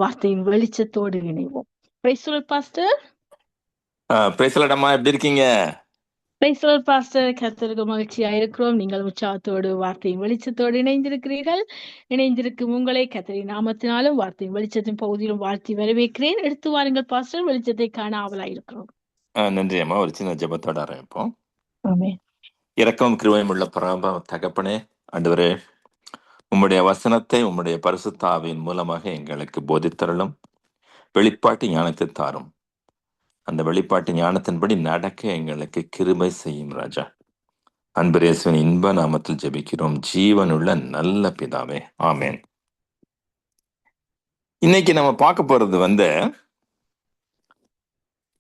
வார்த்தையின் வெளிச்சத்தோடு இணைவோம். Praise the Lord pastor. Praise the Lord அம்மா, எப்படி இருக்கீங்க? Praise the Lord pastor. கர்த்தருக்கு மகிழ்ச்சியா இருக்கிறோம். நீங்கள் உற்சாகத்தோடு வார்த்தையின் வெளிச்சத்தோடு இணைந்திருக்கிறீர்கள். இணைந்திருக்கும் உங்களை கர்த்தரின் நாமத்தினாலும் வார்த்தையின் வெளிச்சத்தின் பகுதியிலும் வாழ்த்தி வரவேற்கிறேன். எடுத்து வாருங்கள் பாஸ்டர், வெளிச்சத்தை காண ஆவலாயிருக்கிறோம். நன்றி அம்மா. ஒரு சின்ன ஜெபத்தோட ஆரம்பிப்போம். ஆமென். இரக்கம் கிருபையும் உள்ள பரம தகப்பனே, ஆண்டவரே, உம்முடைய வசனத்தை உம்முடைய பரிசுத்த ஆவியின் மூலமாக எங்களுக்கு போதித்தருளும். வெளிப்பாட்டு ஞானத்தை தாரும். அந்த வெளிப்பாட்டு ஞானத்தின்படி நடக்க எங்களுக்கு கிருபை செய்யும் ராஜா. அன்பர் இயேசுவின் இன்ப நாமத்தில் ஜெபிக்கிறோம், ஜீவனுள்ள நல்ல பிதாவே, ஆமேன். இன்னைக்கு நம்ம பார்க்க போறது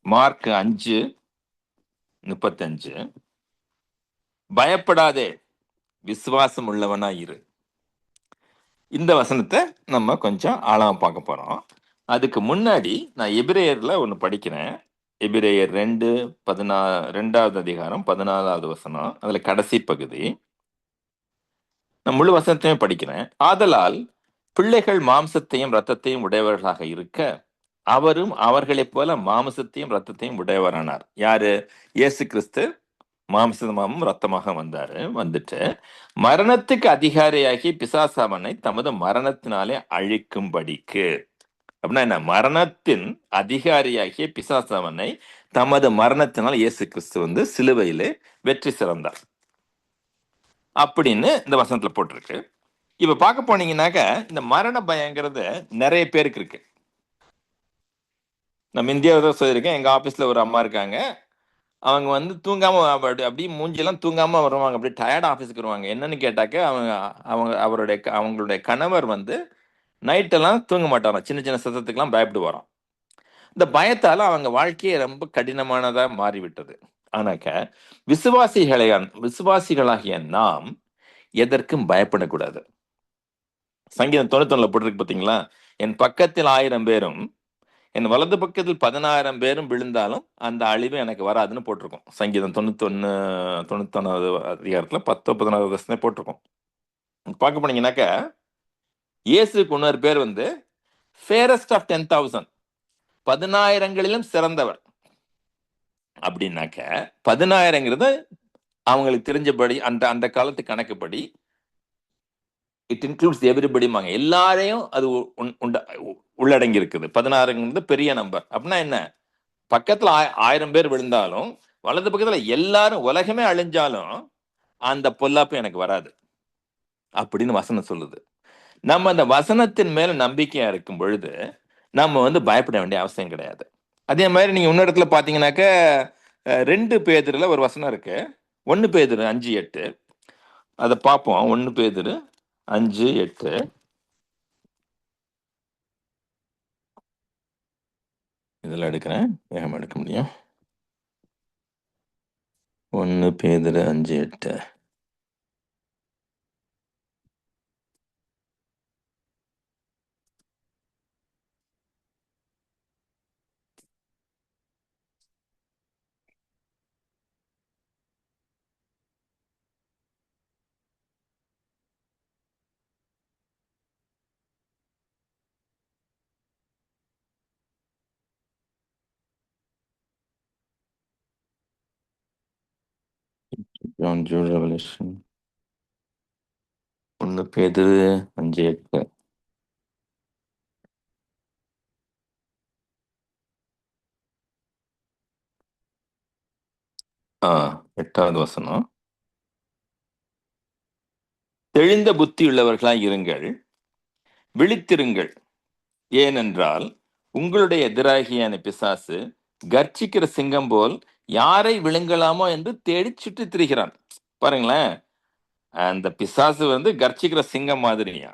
மார்க் 5:35. பயப்படாதே, விசுவாசம் உள்ளவனா இரு. இந்த வசனத்தை நம்ம கொஞ்சம் ஆழமா பார்க்க போறோம். அதுக்கு முன்னாடி நான் எபிரேயர்ல ஒன்று படிக்கிறேன். எபிரேயர் 2:2 அதிகாரம் 14வது வசனம், அதுல கடைசி பகுதி. நான் முழு வசனத்தையும் படிக்கிறேன். ஆதலால் பிள்ளைகள் மாம்சத்தையும் இரத்தத்தையும் உடையவர்களாக இருக்க, அவரும் அவர்களைப் போல மாம்சத்தையும் இரத்தத்தையும் உடையவரானார். யாரு? இயேசு கிறிஸ்து மாம்சமாகவும் ரத்தமாக வந்துட்டு மரணத்துக்கு அதிகாரியாகி பிசாசாமனை தமது மரணத்தினாலே அழிக்கும்படிக்கு. அப்படின்னா என்ன? மரணத்தின் அதிகாரியாகிய பிசாசாமனை தமது மரணத்தினால் இயேசு கிறிஸ்து சிலுவையிலே வெற்றி சிறந்தார் அப்படின்னு இந்த வசனத்துல போட்டிருக்கு. இப்ப பார்க்க போனீங்கன்னாக்க, இந்த மரண பயங்கிறது நிறைய பேருக்கு இருக்கு. நம்ம இந்தியாவில் சொல்லியிருக்கேன். எங்க ஆபீஸ்ல ஒரு அம்மா இருக்காங்க. அவங்க தூங்காம அப்படியே மூஞ்சியெல்லாம் தூங்காம வருவாங்க. அப்படியே டயர்ட் ஆஃபீஸுக்கு வருவாங்க. என்னன்னு கேட்டாக்க, அவங்களுடைய கணவர் நைட்டெல்லாம் தூங்க மாட்டாராம். சின்ன சின்ன சத்தத்துக்கெல்லாம் பயப்படுவாராம். இந்த பயத்தால அவங்க வாழ்க்கையே ரொம்ப கடினமானதா மாறிவிட்டது. ஆனாக்க விசுவாசிகளாகிய நாம் எதற்கும் பயப்படக்கூடாது. சங்கீதம் 91 போட்டிருக்கு பார்த்தீங்களா? என் பக்கத்தில் 1000 பேரும் என் வலது பக்கத்தில் 10,000 பேரும் விழுந்தாலும் அந்த அழிவு எனக்கு வராதுன்னு போட்டிருக்கோம். சங்கீதம் 91 அதிகாரத்துல 10-11 வசனத்தை போட்டிருக்கோம். பார்க்க போனீங்கன்னாக்க, இயேசுக்கு இன்னொரு பேர் ஃபேரஸ்ட் ஆஃப் 10,000, 10,000ங்களிலும் சிறந்தவர். அப்படின்னாக்க 10,000ங்கிறது அவங்களுக்கு தெரிஞ்சபடி அந்த காலத்து கணக்குப்படி இட் இன்க்ளூட்ஸ் எவ்ரிபடிமாங்க, எல்லாரையும் அது உள்ளடங்கி இருக்குது. 16ங்கிறது பெரிய நம்பர். அப்படின்னா என்ன? பக்கத்துல 1000 பேர் விழுந்தாலும், வலது பக்கத்துல எல்லாரும் உலகமே அழிஞ்சாலும் அந்த பொல்லாப்பு எனக்கு வராது அப்படின்னு வசனம் சொல்லுது. நம்ம அந்த வசனத்தின் மேல நம்பிக்கையா இருக்கும் பொழுது நம்ம பயப்பட வேண்டிய அவசியம் கிடையாது. அதே மாதிரி நீங்க இன்னொரு இடத்துல பாத்தீங்கன்னாக்க, 2 பேதுருல ஒரு வசனம் இருக்கு. 1 பேதுரு 5:8. அதை பார்ப்போம். 1 பேதுரு 5:8. இதெல்லாம் எடுக்கிறேன், வேகமா எடுக்க முடியும். 1 பேதுரு 5:8. John Jude Revelation 1 பேதுரு 5:8. எட்டாவது வசனம். தெளிந்த புத்தி உள்ளவர்களாய் இருங்கள், விழித்திருங்கள். ஏனென்றால் உங்களுடைய எதிராகியான பிசாசு கர்ச்சிக்கிற சிங்கம் போல் யாரை விழுங்கலாமோ என்று தேடி சுற்றி திரிகிறான். பாருங்களேன், அந்த பிசாசு கர்ச்சிக்கிற சிங்கம் மாதிரியா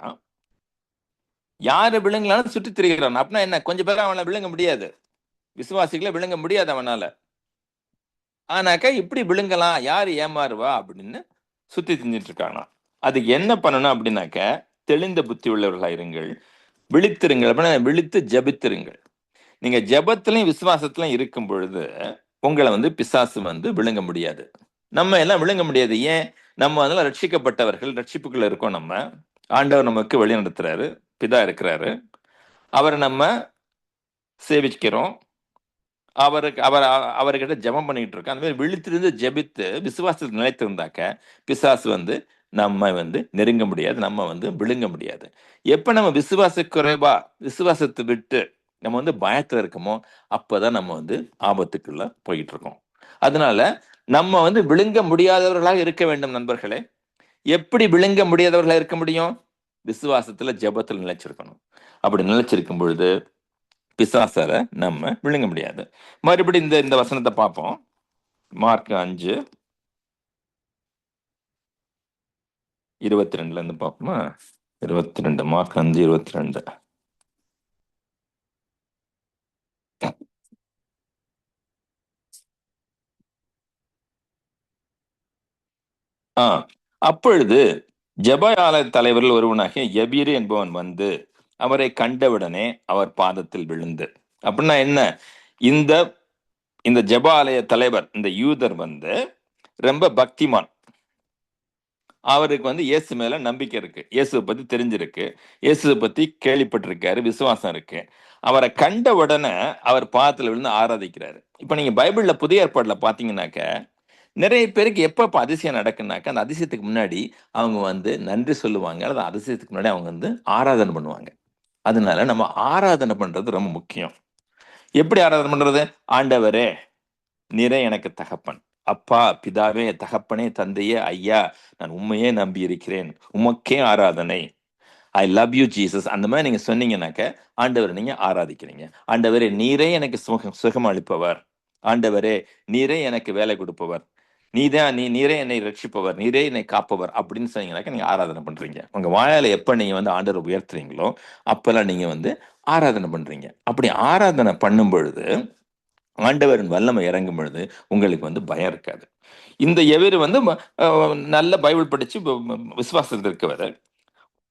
யாரை விழுங்கலான்னு சுற்றி திரிகிறான். அப்படின்னா என்ன? கொஞ்சம் பேர் அவனை விழுங்க முடியாது, விசுவாசிகளை விழுங்க முடியாது அவனால. ஆனாக்கா இப்படி விழுங்கலாம், யாரு ஏமாறுவா அப்படின்னு சுத்தி திரிஞ்சிட்டு இருக்கானா. அதுக்கு என்ன பண்ணணும் அப்படின்னாக்க, தெளிந்த புத்தி உள்ளவர்களா இருங்கள், விழித்திருங்கள். அப்படின்னா விழித்து ஜபித்திருங்கள். நீங்க ஜபத்திலையும் விசுவாசத்திலையும் இருக்கும் பொழுது உங்களை பிசாசு விழுங்க முடியாது. நம்ம எல்லாம் விழுங்க முடியாது. ஏன்? நம்ம ரட்சிக்கப்பட்டவர்கள், ரட்சிப்புக்குள்ள இருக்கோம். நம்ம ஆண்டவர் நமக்கு வழி நடத்துறாரு, பிதா இருக்கிறாரு. அவரை நம்ம சேவிக்கிறோம், அவர்கிட்ட ஜெபம் பண்ணிட்டு இருக்கோம். அந்த மாதிரி விழித்திருந்து ஜெபித்து விசுவாசத்தில் நிலைத்திருந்தாக்க பிசாசு வந்து நம்ம வந்து நெருங்க முடியாது, நம்ம வந்து விழுங்க முடியாது. எப்ப நம்ம விசுவாச குறைவா விசுவாசத்தை விட்டு நம்ம வந்து பயத்துல இருக்கோமோ அப்பதான் நம்ம வந்து ஆபத்துக்குள்ள போயிட்டு இருக்கோம். அதனால நம்ம வந்து விழுங்க முடியாதவர்களாக இருக்க வேண்டும் நண்பர்களே. எப்படி விழுங்க முடியாதவர்களா இருக்க முடியும்? விசுவாசத்துல ஜெபத்துல நிலைச்சிருக்கணும். அப்படி நிலைச்சிருக்கும் பொழுது பிசாசால நம்ம விழுங்க முடியாது. மறுபடியும் இந்த இந்த வசனத்தை பார்ப்போம். மார்க் 5:22 இருந்து பார்ப்போமா? 22, மார்க் 5:22. அப்பொழுது ஜெபஆலய தலைவர்கள் ஒருவனாகிய எபிரு என்பவன் வந்து அவரை கண்டவுடனே அவர் பாதத்தில் விழுந்து. அப்படின்னா என்ன? இந்த இந்த ஜெபஆலய தலைவர், இந்த யூதர் வந்து ரொம்ப பக்திமான். அவருக்கு வந்து இயேசு மேல நம்பிக்கை இருக்கு, இயேசுவை பத்தி தெரிஞ்சிருக்கு, இயேசுவை பத்தி கேள்விப்பட்டிருக்காரு, விசுவாசம் இருக்கு. அவரை கண்ட உடனே அவர் பாதத்துல விழுந்து ஆராதிக்கிறாரு. இப்ப நீங்க பைபிள்ல புதிய ஏற்பாடுல பாத்தீங்கன்னாக்க நிறைய பேருக்கு எப்ப அதிசயம் நடக்குனாக்க அந்த அதிசயத்துக்கு முன்னாடி அவங்க வந்து நன்றி சொல்லுவாங்க, அல்லது அதிசயத்துக்கு முன்னாடி அவங்க வந்து ஆராதனை பண்ணுவாங்க. அதனால நம்ம ஆராதனை பண்றது ரொம்ப முக்கியம். எப்படி ஆராதனை பண்றது? ஆண்டவரே நீரே எனக்கு தகப்பன், அப்பா பிதாவே, தகப்பனே, தந்தையே, ஐயா, நான் உண்மையே நம்பி இருக்கிறேன், உமக்கே ஆராதனை, ஐ லவ் யூ ஜீசஸ், அந்த மாதிரி நீங்க சொன்னீங்கன்னாக்க ஆண்டவரை நீங்க ஆராதிக்கிறீங்க. ஆண்டவரே நீரே எனக்கு சுகம் அளிப்பவர், ஆண்டவரே நீரே எனக்கு வேலை கொடுப்பவர், நீரே என்னை ரட்சிப்பவர், நீரே என்னை காப்பவர் அப்படின்னு சொன்னீங்கன்னாக்க நீங்க ஆராதனை பண்றீங்க. உங்க வாயால எப்ப நீங்க வந்து ஆண்டவரை உயர்த்துறீங்களோ அப்பெல்லாம் நீங்க வந்து ஆராதனை பண்றீங்க. அப்படி ஆராதனை பண்ணும் பொழுது ஆண்டவரின் வல்லமை இறங்கும் பொழுது உங்களுக்கு வந்து பயம் இருக்காது. இந்த எவரு வந்து நல்ல பைபிள் படிச்சு விசுவாசத்தில் இருக்கவர்.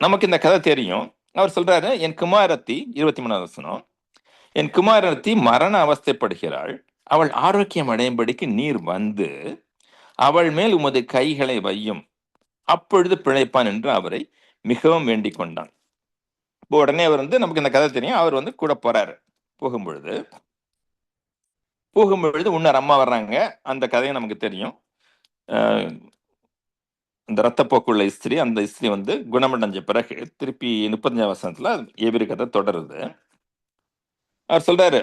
நமக்கு இந்த கதை தெரியும். அவர் சொல்றாரு, என் குமாரத்தி 23வது வசனம், என் குமாரத்தி மரண அவஸ்தைப்படுகிறாள், அவள் ஆரோக்கியம் அடையும்படிக்கு நீர் வந்து அவள் மேல் உமது கைகளை வையும், அப்பொழுது பிழைப்பான் என்று அவரை மிகவும் வேண்டிக் கொண்டான். இப்போ உடனே அவர் வந்து, நமக்கு இந்த கதை தெரியும், அவர் வந்து கூட போறாரு. போகும்பொழுது உன்னர் அம்மா வர்றாங்க. அந்த கதையும் நமக்கு தெரியும். இந்த ரத்தப்போக்குள்ள ஸ்திரீ, அந்த ஸ்திரீ வந்து குணமடைஞ்ச பிறகு திருப்பி 35 வசனத்துல எபிரு கதை தொடருது. அவர் சொல்றாரு,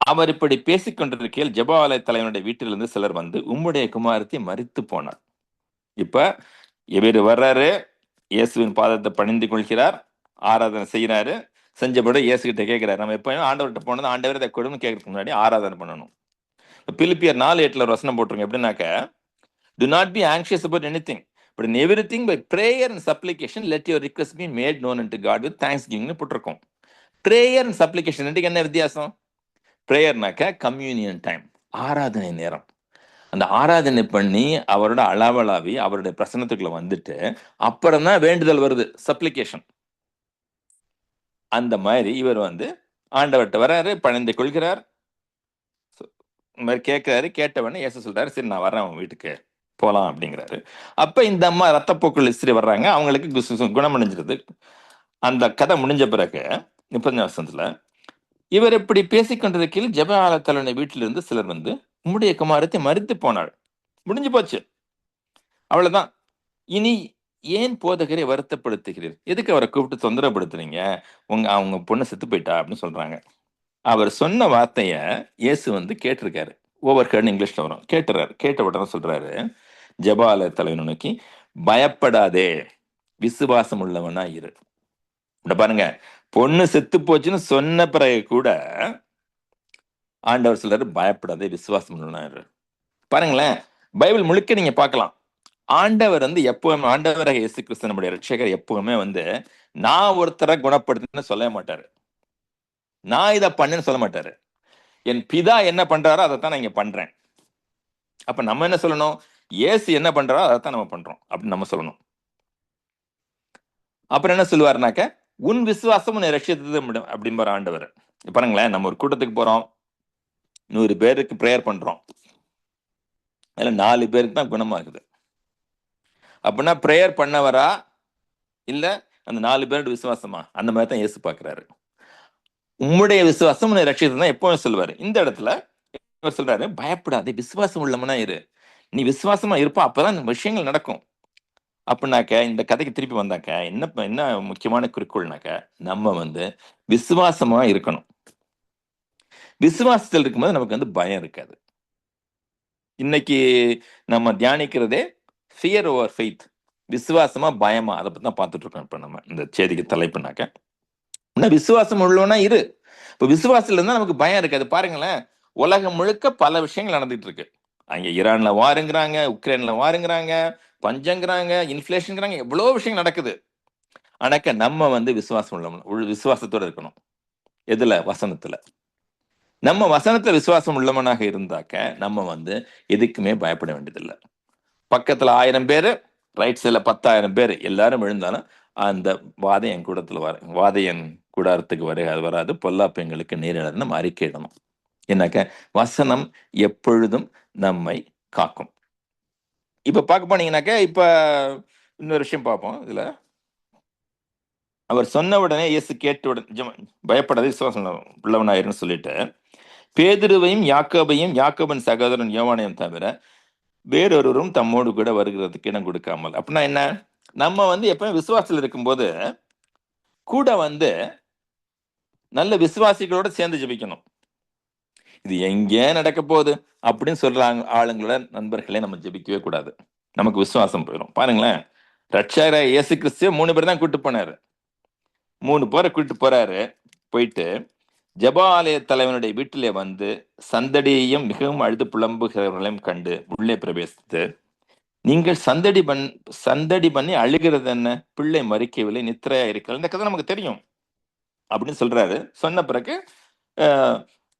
அவர் இப்படி பேசிக் கொண்டிருக்கையில் ஜெபஆலய தலைவனுடைய வீட்டிலிருந்து சிலர் வந்து உம்முடைய குமாரத்தை மரித்து போனார். இப்ப எபிரு வர்றாரு, இயேசுவின் பாதத்தை பணிந்து கொள்கிறார், ஆராதனை செய்யறாரு. செஞ்சபடி இயேசு கிட்ட கேட்கிறாரு. நம்ம எப்பயும் ஆண்டவர்கிட்ட போனது ஆண்டவரை இதை கொடுன்னு கேட்கறதுக்கு முன்னாடி ஆராதனை பண்ணணும். பிலிப்பியர் 4:8 ஒரு வசனம் போட்டுருங்க. எப்படின்னாக்க, do not be anxious about anything, but in everything by prayer and supplication let your requests be made known unto God with thanksgiving போட்டிருக்கோம். பிரேயர் அண்ட் சப்ளிகேஷன் ரெண்டுக்கு என்ன வித்தியாசம்? பிரேயர்னாக்க கம்யூனியன் டைம், ஆராதனை நேரம். அந்த ஆராதனை பண்ணி அவரோட அளவலாவி அவருடைய பிரசன்னத்துக்குள்ள வந்துட்டு அப்புறம் தான் வேண்டுதல் வருது, சப்ளிகேஷன். அந்த மாதிரி இவர் வந்து ஆண்டவர்கிட்ட வர்றாரு, பணிந்து கொள்கிறார், இந்த மாதிரி கேட்கிறாரு. கேட்டவொடனே இயேசு சொல்றாரு, சரி நான் வர்றேன் அவன் வீட்டுக்கு போலாம் அப்படிங்கிறாரு. அப்ப இந்த அம்மா ரத்தப்போக்குள்ள ஸ்திரீ வர்றாங்க, அவங்களுக்கு குணமடைஞ்சிருது. அந்த கதை முடிஞ்ச பிறகு 35 வசனத்துல, இவர் இப்படி பேசிக்கொண்டிருக்கையில் ஜெபஆலய தலைவனுடைய வீட்டிலிருந்து சிலர் வந்து உம்முடைய குமாரத்தை மரித்து போனாள், முடிஞ்சு போச்சு, அவ்வளவுதான், இனி ஏன் போதகரை வருத்தப்படுத்துகிறீர், எதுக்கு அவரை கூப்பிட்டு தொந்தரப்படுத்துறீங்க, அவங்க பொண்ணு செத்து போயிட்டா அப்படின்னு சொல்றாங்க. அவர் சொன்ன வார்த்தைய இயேசு வந்து கேட்டிருக்காரு. ஓவர் ஹெட் இங்கிலீஷ்ல வரும். கேட்டுறாரு. கேட்ட உடனே சொல்றாரு ஜெபஆலய தலைவனை நோக்கி, பயப்படாதே, விசுவாசம் உள்ளவனா இரு. பாருங்க, பொண்ணு செத்து போச்சுன்னு சொன்ன பிறகு கூட ஆண்டவர் சொல்றாரு, பயப்படாதே, விசுவாசம் உள்ளவனா இரு. பாருங்களேன், பைபிள் முழுக்க நீங்க பார்க்கலாம். ஆண்டவர் வந்து எப்பவுமே, ஆண்டவராக இயேசு கிறிஸ்து நம்முடைய ரட்சகர் எப்பவுமே வந்து நான் ஒருத்தரை குணப்படுத்துன்னு சொல்ல மாட்டாரு, நான் இதை பண்ணுன்னு சொல்ல மாட்டாரு. என் பிதா என்ன பண்றாரோ அதைத்தான் நான் இங்க பண்றேன். அப்ப நம்ம என்ன சொல்லணும்? இயேசு என்ன பண்றாரோ அதைத்தான் நம்ம பண்றோம் அப்படின்னு நம்ம சொல்லணும். அப்புறம் என்ன சொல்லுவாருனாக்க, உன் விசுவாசம் உன்னை ரட்சித்தது அப்படின்பாரு ஆண்டவர். பாருங்களேன், நம்ம ஒரு கூட்டத்துக்கு போறோம், 100 பேருக்கு பிரேயர் பண்றோம், அதுல 4 பேருக்கு தான் குணமாகுது. அப்படின்னா பிரேயர் பண்ணவரா இல்ல அந்த 4 பேரோட விசுவாசமா? அந்த மாதிரி தான் இயேசு பார்க்கிறாரு. உம்முடைய விசுவாசம் உன்னை ரட்சித்தது தான் எப்பவும் சொல்லுவாரு. இந்த இடத்துல இவர் சொல்றாரு, பயப்படாதே, விசுவாசம் உள்ளவனா இரு. நீ விசுவாசமா இருப்ப, அப்பதான் இந்த விஷயங்கள் நடக்கும். அப்படின்னாக்க இந்த கதைக்கு திருப்பி வந்தாக்க என்ன முக்கியமான குறிக்கோள்னாக்க, நம்ம வந்து விசுவாசமா இருக்கணும். விசுவாசத்தில் இருக்கும்போது நமக்கு வந்து பயம் இருக்காது. இன்னைக்கு நம்ம தியானிக்கிறதே ஃபியர் ஓவர் ஃபெய்த், விசுவாசமா பயமா, அதை பத்தி தான் பார்த்துட்டு இருக்கோம். இப்ப நம்ம இந்த செய்திக்கு தலைப்புனாக்க, விசுவாசம் உள்ளவனா இரு. இப்ப விசுவாசத்துல இருந்தா நமக்கு பயம் இருக்காது. பாருங்களேன், உலகம் முழுக்க பல விஷயங்கள் நடந்துட்டு இருக்கு. அங்க ஈரான்ல வாருங்கிறாங்க, உக்ரைன்ல வாருங்கிறாங்க, பஞ்சங்கிறாங்க, இன்ஃபிளேஷன்ங்கிறாங்க, எவ்வளவு விஷயம் நடக்குது. ஆனாக்க நம்ம வந்து விசுவாசம் விசுவாசத்தோட இருக்கணும். எதுல? வசனத்துல. நம்ம வசனத்துல விசுவாசம் உள்ளவனாக இருந்தாக்க நம்ம வந்து எதுக்குமே பயப்பட வேண்டியதில்லை. பக்கத்துல 1000 பேரு, ரைட் சைட்ல 10,000 பேர் எல்லாரும் விழுந்தாலும் அந்த வாதை என் கூடத்துல வாதை என் கூடாரத்துக்கு வராது, பொல்லாப்பு எங்களுக்கு நேரிடாது நம்ம அறிக்கையிடணும். என்னக்க வசனம் எப்பொழுதும் நம்மை காக்கும். இப்ப பார்க்க போனீங்கன்னாக்க, இப்ப இன்னொரு விஷயம் பார்ப்போம். இதுல அவர் சொன்ன உடனே இயேசு கேட்ட உடனே பயப்படாத, விசுவாசம் உள்ளவனாயிருன்னு சொல்லிட்டு பேதுருவையும் யாக்கோபையும் யாக்கோபின் சகோதரன் யோவானையும் தவிர வேறொருவரும் தம்மோடு கூட வருகிறதுக்கு இடம் கொடுக்காமல். அப்படின்னா என்ன? நம்ம வந்து எப்பவும் விசுவாசத்தில் இருக்கும்போது கூட வந்து நல்ல விசுவாசிகளோட சேர்ந்து ஜெபிக்கணும். இது எங்கே நடக்க போகுது அப்படின்னு சொல்றாங்க ஆளுங்களோட நண்பர்களே நம்ம ஜெபிக்கவே கூடாது. நமக்கு விசுவாசம் போயிடும். பாருங்களேன், ரட்சகர இயேசு கிறிஸ்துவ 3 பேர் தான் கூட்டு போனாரு. 3 பேரை கூட்டு போறாரு. போயிட்டு ஜெபாலய தலைவனுடைய வீட்டிலே வந்து சந்தடியையும் மிகவும் அழுது புலம்புகிறவர்களையும் கண்டு உள்ளே பிரவேசித்து, நீங்கள் சந்தடி பண்ணி அழுகிறது என்ன? பிள்ளை மறிக்கவில்லை, நித்திரையா இருக்கிறது. இந்த கதை நமக்கு தெரியும் அப்படின்னு சொல்றாரு. சொன்ன பிறகு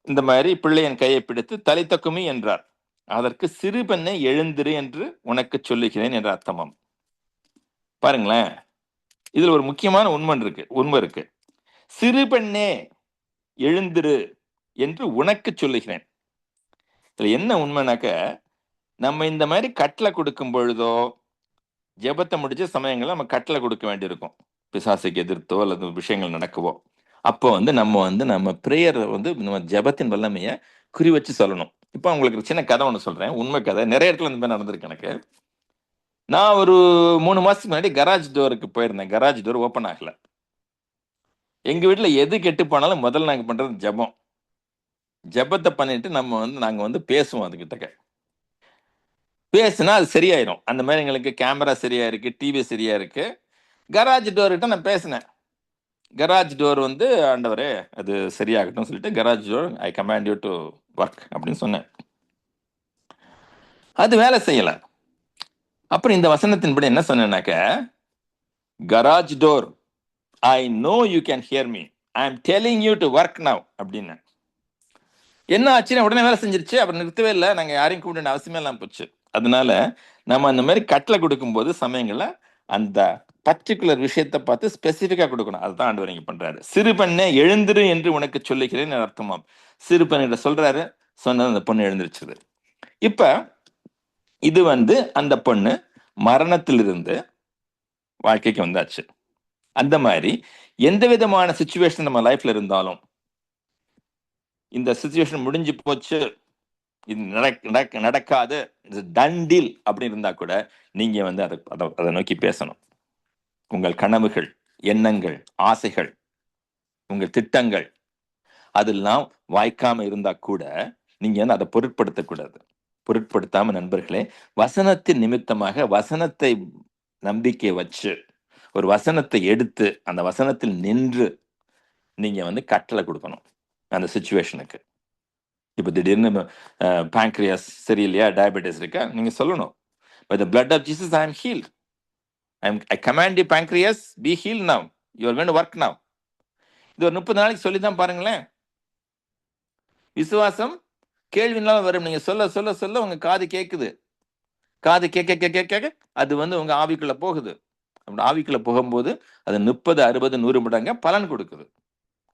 இந்த மாதிரி பிள்ளையின் கையை பிடித்து தலை தக்குமி என்றார். அதற்கு சிறு பெண்ணை எழுந்திரு என்று உனக்கு சொல்லுகிறேன் என்ற அர்த்தமாம். பாருங்களேன், இதுல ஒரு முக்கியமான உண்மை இருக்கு. சிறு பெண்ணே எழுந்திரு என்று உனக்கு சொல்லுகிறேன். இதுல என்ன உண்மைனாக்க, நம்ம இந்த மாதிரி கட்டளை கொடுக்கும் பொழுதோ, ஜெபத்தை முடிச்ச சமயங்கள்ல நம்ம கட்டளை கொடுக்க வேண்டியிருக்கும். பிசாசுக்கு எதிர்த்தோ அல்லது விஷயங்கள் நடக்கவோ, அப்போ வந்து நம்ம பிரேயர் வந்து நம்ம ஜெபத்தின் வல்லமையை குறி வச்சு சொல்லணும். இப்போ உங்களுக்கு சின்ன கதை ஒன்று சொல்றேன், உண்மை கதை. நிறைய இடத்துல இந்த மாதிரி நடந்திருக்கு எனக்கு. நான் ஒரு 3 மாசத்துக்கு முன்னாடி கராஜ் டோருக்கு போயிருந்தேன். கராஜ் டோர் ஓப்பன் ஆகல. எங்க வீட்டுல எது கெட்டு போனாலும் முதல்ல நாங்க பண்றது ஜெபம். ஜெபத்தை பண்ணிட்டு நாங்க வந்து பேசுவோம். அதுகிட்ட பேசுனா அது சரியாயிரும். அந்த மாதிரி எங்களுக்கு கேமரா சரியா இருக்கு, டிவி சரியா இருக்கு. கராஜ் டோர் கிட்ட நான் பேசினேன். கராஜ் டோர் வந்து ஆண்டவரே அது சரியாகட்டும் சொல்லிட்டு, garage door I command you to work அப்படின்னு சொன்னேன். அது வேலை செய்யல. அப்புறம் இந்த வசனத்தின்படி என்ன சொன்னேன்னாக்க, garage door I know you can hear me, I am telling you to work now அப்படின்னு. என்ன ஆச்சுன்னா உடனே வேலை செஞ்சிருச்சு. அப்புறம் நிறுத்தவே இல்லை. நாங்க யாரையும் கூப்பிட அவசியமே இல்லாம போச்சு. அதனால நம்ம அந்த மாதிரி கட்டளை கொடுக்கும்போது சமயங்கள்ல அந்த பர்டிகுலர் விஷயத்தை பார்த்து ஸ்பெசிபிக்கா கொடுக்கணும். அதுதான் ஆண்டவர் இங்க பண்றாரு. சிறு பெண்ணே எழுந்திரு என்று உனக்கு சொல்லுகிறேன் அர்த்தமாம். சிறு பெண்ணிட்ட சொல்றாரு, சொன்னது அந்த பொண்ணு எழுந்திருச்சுது. இப்ப இது வந்து அந்த பொண்ணு மரணத்திலிருந்து வாழ்க்கைக்கு வந்தாச்சு. அந்த மாதிரி எந்த விதமான சிச்சுவேஷன் நம்ம லைஃப்ல இருந்தாலும், இந்த சிச்சுவேஷன் முடிஞ்சு போச்சு, இது நடக்காது, டன் டீல் அப்படின்னு இருந்தா கூட நீங்க வந்து அதை நோக்கி பேசணும். உங்கள் கனவுகள், எண்ணங்கள், ஆசைகள், உங்கள் திட்டங்கள் அதெல்லாம் வாய்க்காம இருந்தா கூட நீங்க வந்து அதை பொருட்படுத்தக்கூடாது. பொருட்படுத்தாம நண்பர்களே, வசனத்தின் நிமித்தமாக வசனத்தை நம்பிக்கை வச்சு ஒரு வசனத்தை எடுத்து அந்த வசனத்தில் நின்று நீங்க வந்து கட்டளை கொடுக்கணும் அந்த சிச்சுவேஷனுக்கு. இப்போ திடீர்னு pancreas சரியில்லையா, டயபெட்டிஸ் இருக்கா, நீங்க சொல்லணும், by the blood of Jesus I am healed. I command you pancreas, be healed now. You are going to work now. இது ஒரு 30 நாளைக்கு சொல்லிதான் பாருங்களேன். விசுவாசம் கேள்வி இல்லாமல் வரும். நீங்க சொல்ல சொல்ல சொல்ல உங்க காது கேட்குது. காது கேட்க கேட்க கேட்க அது வந்து உங்க ஆவிக்குள்ள போகுது. ஆவிக்குள்ள போகும்போது அது 30, 60, 100 மடங்கா பலன் கொடுக்குது.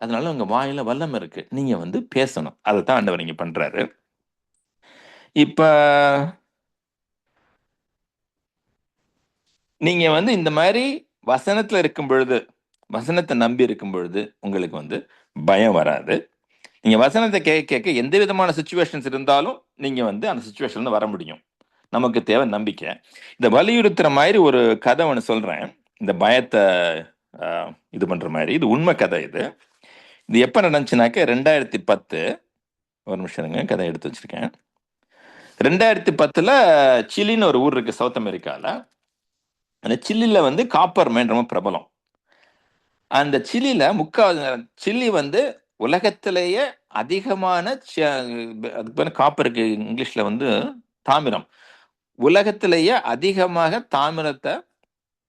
அதனால உங்க வாயில வல்லமை இருக்கு. நீங்க வந்து பேசணும். அதைத்தான் ஆண்டவர் இங்க பண்றாரு. இப்ப நீங்க வந்து இந்த மாதிரி வசனத்துல இருக்கும் பொழுது, வசனத்தை நம்பி இருக்கும் பொழுது உங்களுக்கு வந்து பயம் வராது. நீங்க வசனத்தை கேட்க கேட்க எந்த விதமான சுச்சுவேஷன்ஸ் இருந்தாலும் நீங்க வந்து அந்த சுச்சுவேஷன்ல வர முடியும். நமக்கு தேவை நம்பிக்கை. இந்த வலியுறுத்துற மாதிரி ஒரு கதை ஒன்று சொல்றேன். இந்த பயத்தை இது பண்ற மாதிரி, இது உண்மை கதை. இது இது எப்ப நடந்துச்சுனாக்க 2010. ஒரு நிமிஷம் இருங்க, கதை எடுத்து வச்சிருக்கேன். 2010 சிலின்னு ஒரு ஊர் இருக்கு சவுத் அமெரிக்கால. அந்த சில்லில வந்து காப்பர் மைன் ரொம்ப பிரபலம். அந்த சிலில சில்லி வந்து உலகத்திலேயே அதிகமான அதுக்கு பேர் காப்பருக்கு இங்கிலீஷ்ல வந்து தாமிரம். உலகத்திலேயே அதிகமாக தாமிரத்தை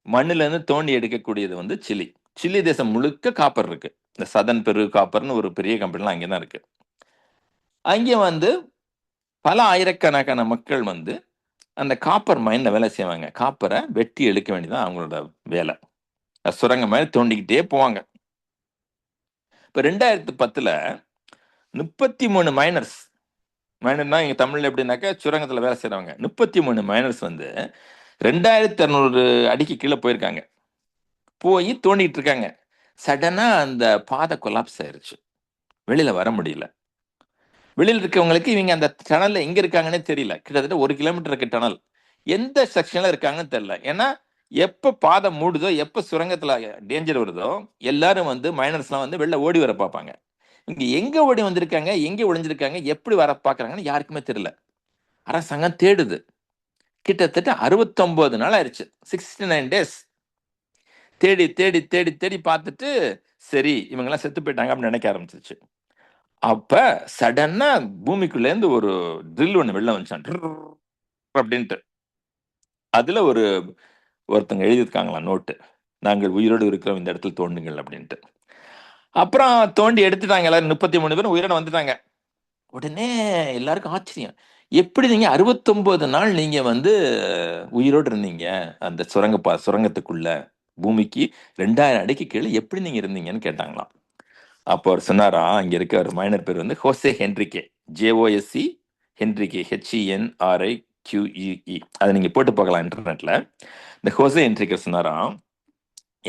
மண்ணுல இருந்து தோண்டி எடுக்கக்கூடியது வந்து சிலி. சில்லி தேசம் முழுக்க காப்பர் இருக்கு. இந்த சதன் பெரு காப்பர்னு ஒரு பெரிய கம்பெனிலாம் அங்கேதான் இருக்கு. அங்கே வந்து பல ஆயிரக்கணக்கான மக்கள் வந்து அந்த காப்பர் மைன்ல வேலை செய்வாங்க. காப்பரை வெட்டி எடுக்க வேண்டியதான் அவங்களோட வேலை. சுரங்க மாதிரி தோண்டிக்கிட்டே போவாங்க. இப்ப 2010 33 மைனர்ஸ், மைனர்னா இங்க தமிழ்ல எப்படின்னாக்கா சுரங்கத்துல வேலை செய்யறவங்க, 33 மைனர்ஸ் வந்து 2200 அடிக்கு கீழே போயிருக்காங்க. போய் தோண்டிட்டு இருக்காங்க. சடனா அந்த பாதை கொலாப்ஸ் ஆயிருச்சு. வெளியில வர முடியல. வெளியில இருக்கவங்களுக்கு இவங்க அந்த டனல்ல எங்க இருக்காங்கன்னே தெரியல. கிட்டத்தட்ட 1 கிலோமீட்டர் இருக்கு டனல். எந்த செக்ஷன்ல இருக்காங்கன்னு தெரியல. ஏன்னா எப்ப பாதை மூடுதோ, எப்ப சுரங்கத்துல டேஞ்சர் வருதோ, எல்லாரும் வந்து மைனர்ஸ்லாம் வந்து வெளில ஓடி வர பார்ப்பாங்க. இங்க எங்க ஓடி வந்திருக்காங்க, எங்க ஒளிஞ்சிருக்காங்க, எப்படி வர பாக்குறாங்கன்னு யாருக்குமே தெரியல. அரசாங்கம் தேடுது. கிட்டத்தட்ட 69 நாள் ஆயிடுச்சு. 69 days தேடி தேடி தேடி தேடி பார்த்துட்டு, சரி இவங்கெல்லாம் செத்து போயிட்டாங்க அப்படின்னு நினைக்க ஆரம்பிச்சிருச்சு. அப்ப சடனா பூமிக்குள்ள இருந்து ஒரு ட்ரில் ஒண்ணு வெளில வந்துச்சான் அப்படின்ட்டு. அதுல ஒருத்தங்க எழுதியிருக்காங்களாம் நோட்டு, நாங்கள் உயிரோடு இருக்கிறோம், இந்த இடத்துல தோண்டுங்கள் அப்படின்ட்டு. அப்புறம் தோண்டி எடுத்துட்டாங்க. எல்லாரும் 33 பேரும் உயிரோட வந்துட்டாங்க. உடனே எல்லாருக்கும் ஆச்சரியம். எப்படி நீங்க 69 நாள் நீங்க வந்து உயிரோடு இருந்தீங்க அந்த சுரங்கத்துக்குள்ள, பூமிக்கு 2000 அடிக்கு கீழே எப்படி நீங்க இருந்தீங்கன்னு கேட்டாங்களாம். அப்போ அவர் சொன்னாரா, இங்க இருக்க ஒரு மைனர் பேர் வந்து ஹோசே ஹென்ரிகே, ஜேஓஎஸ்சி ஹென்ரிகே, HENRIQUE. அதை நீங்க போட்டு பார்க்கலாம் இன்டர்நெட்ல. இந்த ஹோசே ஹென்ரிகே சொன்னாராம்,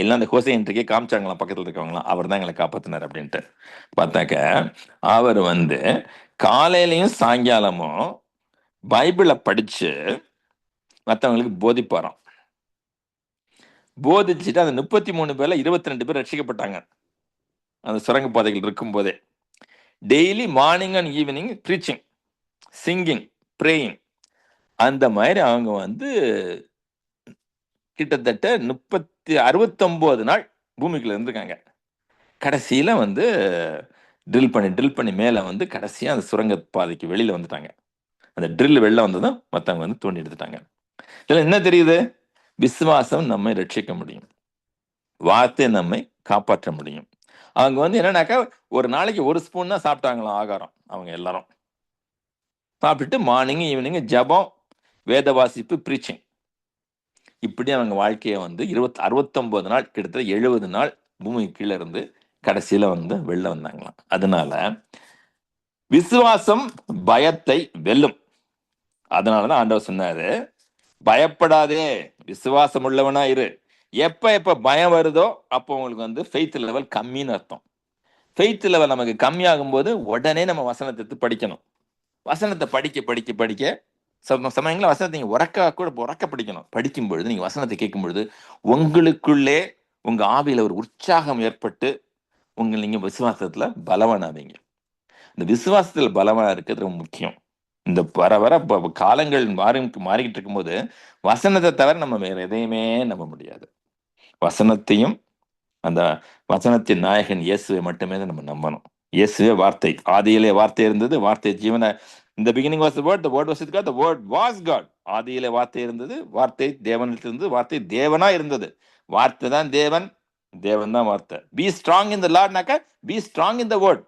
எல்லாம் அந்த ஹோசே ஹென்ரிகே காமிச்சாங்களாம் பக்கத்துல இருக்கவங்களாம், அவர் தான் எங்களை காப்பாத்தினார் அப்படின்ட்டு. பார்த்தாக்க அவர் வந்து காலையிலையும் சாயங்காலமும் பைபிளை படிச்சு மற்றவங்களுக்கு போதிப்பாராம். போதிச்சுட்டு அந்த 33 பேர்ல 22 பேர் ரட்சிக்கப்பட்டாங்க அந்த சுரங்க பாதைகள் இருக்கும் போதே. Daily morning and evening preaching, singing, praying. அந்த மாதிரி அவங்க வந்து கிட்டத்தட்ட 69 நாள் பூமிக்குள்ள இருந்திருக்காங்க. கடைசியில வந்து ட்ரில் பண்ணி மேல வந்து கடைசியா அந்த சுரங்க பாதைக்கு வெளியில வந்துட்டாங்க. அந்த ட்ரில் வெளில வந்ததும் மற்றவங்க வந்து தோண்டி எடுத்துட்டாங்க. இதுல என்ன தெரியுது? விசுவாசம் நம்மை ரட்சிக்க முடியும், வார்த்தை நம்மை காப்பாற்ற முடியும். அவங்க வந்து என்னன்னாக்கா ஒரு நாளைக்கு 1 ஸ்பூன் தான் சாப்பிட்டாங்களாம் ஆகாரம். அவங்க எல்லாரும் சாப்பிட்டுட்டு மார்னிங் ஈவினிங் ஜபம், வேத வாசிப்பு, ப்ரீச்சிங், இப்படி அவங்க வாழ்க்கையை வந்து 69 நாள், கிட்டத்தட்ட 70 நாள் பூமி கீழே இருந்து கடைசியில வந்து வெளில வந்தாங்களாம். அதனால விசுவாசம் பயத்தை வெல்லும். அதனாலதான் ஆண்டவர் சொன்னாரு, பயப்படாதே, விசுவாசம் உள்ளவனா இரு. எப்ப பயம் வருதோ அப்போ உங்களுக்கு வந்து ஃபெய்த் லெவல் கம்மின்னு அர்த்தம். ஃபெய்த் லெவல் நமக்கு கம்மியாகும் போது உடனே நம்ம வசனத்தை படிக்கணும். வசனத்தை படிக்க படிக்க படிக்க சமயங்கள வசனத்தை நீங்க உறக்க படிக்கணும். படிக்கும் பொழுது, நீங்க வசனத்தை கேட்கும் பொழுது உங்களுக்குள்ளே உங்க ஆவியில ஒரு உற்சாகம் ஏற்பட்டு நீங்க விசுவாசத்துல பலவானாவீங்க. இந்த விசுவாசத்துல பலவானா இருக்கிறது ரொம்ப முக்கியம். இந்த வர காலங்கள் மாறிக்கிட்டு இருக்கும்போது வசனத்தை தவிர நம்ம வேற எதையுமே நம்ப முடியாது. வசனத்தையும் அந்த வசனத்தின் நாயகன் இயேசுவை மட்டுமே தான் நம்ம நம்பணும். இயேசுவே வார்த்தை, ஆதியிலே வார்த்தை இருந்தது, வார்த்தை ஜீவன. In the beginning was the word, the word was with God, the word was God. ஆதியிலே வார்த்தை இருந்தது, வார்த்தை தேவனிடத்தில் இருந்தது, வார்த்தை தேவனா இருந்தது. வார்த்தை தான் தேவன், தேவன் தான் வார்த்தை. பி ஸ்ட்ராங் இன் தி லார்ட்னாக்க be strong in the word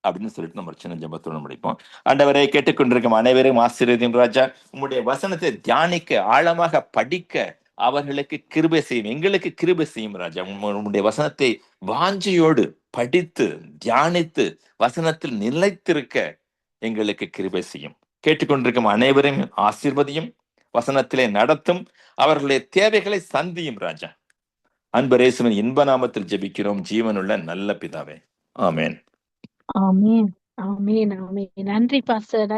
அப்படின்னு சொல்லிட்டு நம்ம சின்ன ஜெபத்தோடு முடிப்போம். ஆண்டவரை கேட்டுக்கொண்டிருக்கும் அனைவரையும் ஆசீர்வதியும் ராஜா. உங்களுடைய வசனத்தை தியானிக்க, ஆழமாக படிக்க அவர்களுக்கு கிருபை செய்யும், எங்களுக்கு கிருபை செய்யும் ராஜா. உங்களுடைய வசனத்தை வாஞ்சையோடு படித்து தியானித்து வசனத்தில் நிலைத்திருக்க எங்களுக்கு கிருபை செய்யும். கேட்டுக்கொண்டிருக்கும் அனைவரையும் ஆசீர்வதியும், வசனத்திலே நடத்தும், அவர்களுடைய தேவைகளை சந்தியும் ராஜா. அன்பரேசுவின் இன்ப நாமத்தில் ஜெபிக்கிறோம் ஜீவனுள்ள நல்ல பிதாவே. ஆமென். ஆமென். ஆமென். ஆமென். நன்றி பாஸ்டர்.